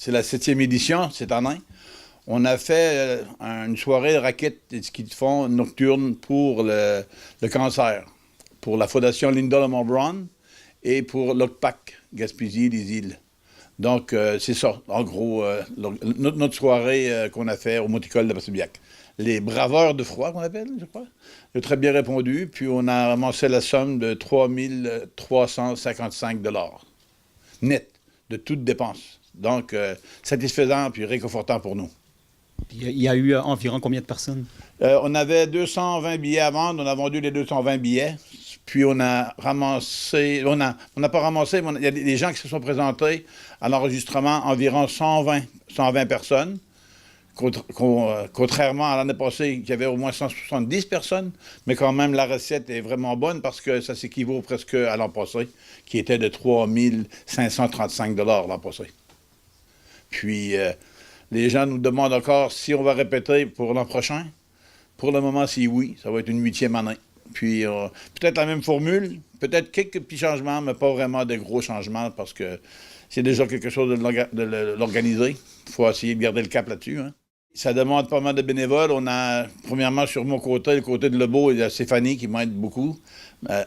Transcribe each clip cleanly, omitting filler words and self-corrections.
C'est la 7e édition cette année. On a fait une soirée de raquettes et de ski de fond nocturne pour le cancer, pour la Fondation Linda Lemon-Brown et pour l'OCPAC, Gaspésie des îles. Donc, c'est ça, en gros, notre soirée qu'on a fait au Monticole de Passebbiac. Les braveurs de froid, qu'on appelle, je crois. Ils ont très bien répondu, puis on a ramassé la somme de 3 355 $ net de toutes dépenses. Donc, satisfaisant puis réconfortant pour nous. Puis, il y a eu environ combien de personnes? On avait 220 billets à vendre. On a vendu les 220 billets. Puis on a ramassé... On n'a pas ramassé, mais il y a des gens qui se sont présentés à l'enregistrement, environ 120 personnes. Contrairement à l'année passée, il y avait au moins 170 personnes. Mais quand même, la recette est vraiment bonne parce que ça s'équivaut presque à l'an passé, qui était de 3 535 $ l'an passé. Puis... les gens nous demandent encore si on va répéter pour l'an prochain. Pour le moment, c'est oui. Ça va être une 8e année. Puis peut-être la même formule, peut-être quelques petits changements, mais pas vraiment de gros changements parce que c'est déjà quelque chose de l'organiser. Il faut essayer de garder le cap là-dessus. Hein. Ça demande pas mal de bénévoles. On a, premièrement, sur mon côté, le côté de Lebeau, il y a Stéphanie qui m'aide beaucoup.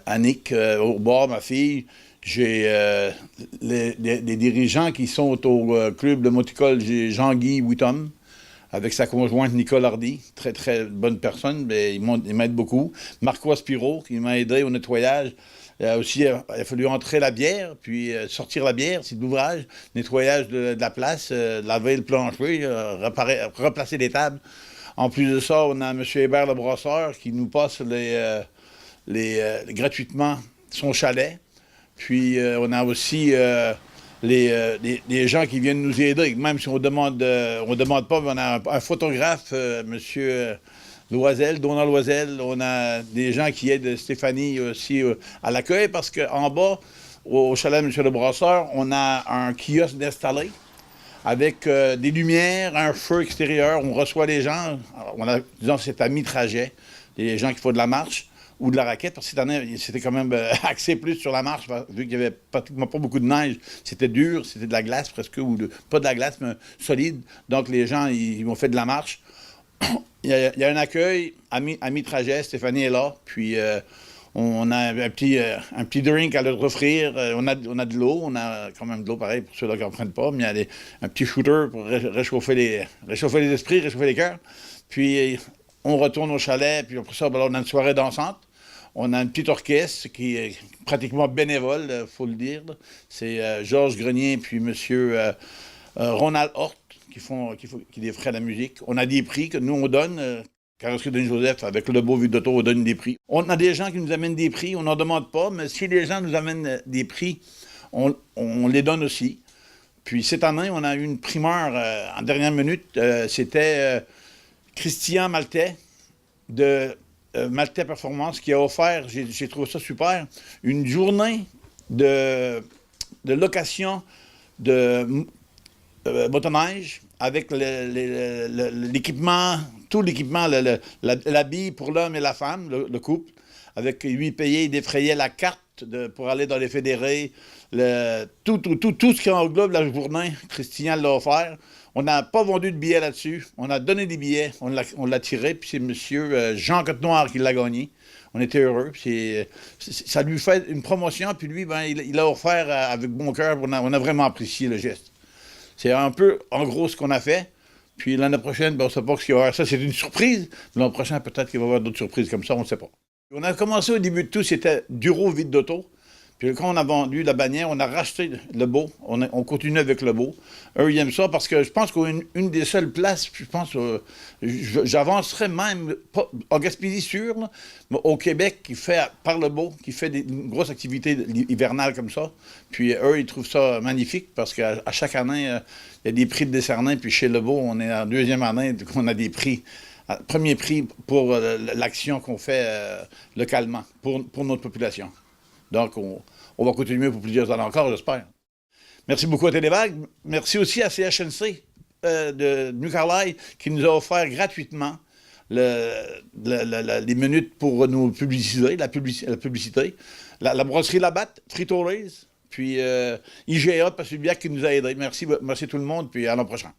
Annick, au bord, ma fille. J'ai des dirigeants qui sont au club de Monticole. J'ai Jean-Guy Wittom, avec sa conjointe Nicole Hardy. Très, très bonne personne, mais il m'aide beaucoup. Marco Aspiro, qui m'a aidé au nettoyage. Il a fallu entrer la bière, puis sortir la bière, c'est de l'ouvrage. Nettoyage de la place, laver le plancher, replacer les tables. En plus de ça, on a M. Hébert le brasseur qui nous passe gratuitement son chalet. Puis on a aussi les gens qui viennent nous aider, même si on demande pas, mais on a un photographe, M. Loisel, Donald Loisel. On a des gens qui aident Stéphanie aussi à l'accueil parce qu'en bas, au chalet de M. le Brasseur, on a un kiosque installé avec des lumières, un feu extérieur. On reçoit les gens. Alors, disons, c'est à mi-trajet, les gens qui font de la marche ou de la raquette, parce que cette année, c'était quand même axé plus sur la marche, vu qu'il n'y avait pratiquement pas beaucoup de neige. C'était dur, c'était de la glace presque, pas de la glace, mais solide. Donc les gens, ils ont fait de la marche. Il y a un accueil à mi-trajet, Stéphanie est là, puis on a un petit drink à leur offrir. On a de l'eau, on a quand même de l'eau pareil pour ceux-là qui n'en prennent pas, mais il y a un petit shooter pour réchauffer les esprits, réchauffer les cœurs. Puis on retourne au chalet, puis après ça, ben là, on a une soirée dansante. On a un petit orchestre qui est pratiquement bénévole, il faut le dire. C'est Georges Grenier puis M. Ronald Hort qui les ferait la musique. On a des prix que nous, on donne. Carrosserie Denis-Joseph, avec le beau vue d'auto, on donne des prix. On a des gens qui nous amènent des prix, on n'en demande pas, mais si les gens nous amènent des prix, on les donne aussi. Puis cette année, on a eu une primeur en dernière minute. C'était Christian Maltais de Maltais Performance qui a offert, j'ai trouvé ça super, une journée de location de motoneige avec l'équipement, tout l'équipement, l'habit pour l'homme et la femme, le couple, avec lui payé, il défrayait la carte pour aller dans les fédérés, tout ce qui englobe la journée, Christian l'a offert. On n'a pas vendu de billets là-dessus. On a donné des billets, on l'a tiré, puis c'est M. Jean Cotenoir qui l'a gagné. On était heureux. Puis ça lui fait une promotion, puis lui, ben, il l'a offert avec bon cœur. On a vraiment apprécié le geste. C'est un peu, en gros, ce qu'on a fait. Puis l'année prochaine, ben, on ne sait pas ce qu'il va y avoir. Ça, c'est une surprise. L'an prochain, peut-être qu'il va y avoir d'autres surprises comme ça, on ne sait pas. On a commencé au début de tout, c'était Duro vide d'auto. Puis quand on a vendu la bannière, on a racheté le beau. On continue avec le beau. Eux, ils aiment ça parce que je pense qu'une des seules places, je pense, j'avancerais même, pas, en Gaspésie sûr, là, mais au Québec, qui fait, par le beau, qui fait une grosse activité hivernale comme ça. Puis eux, ils trouvent ça magnifique parce qu'à chaque année, il y a des prix de décerner. Puis chez Lebeau, on est en deuxième année qu'on a des prix. Premier prix pour l'action qu'on fait localement, pour notre population. Donc, on va continuer pour plusieurs années encore, j'espère. Merci beaucoup à Télévague. Merci aussi à CHNC de New Carlisle qui nous a offert gratuitement les minutes pour nous publiciser, la publicité. La brasserie Labatt, Frito-Lays, puis IGA de Passy-Biac qui nous a aidés. Merci tout le monde, puis à l'an prochain.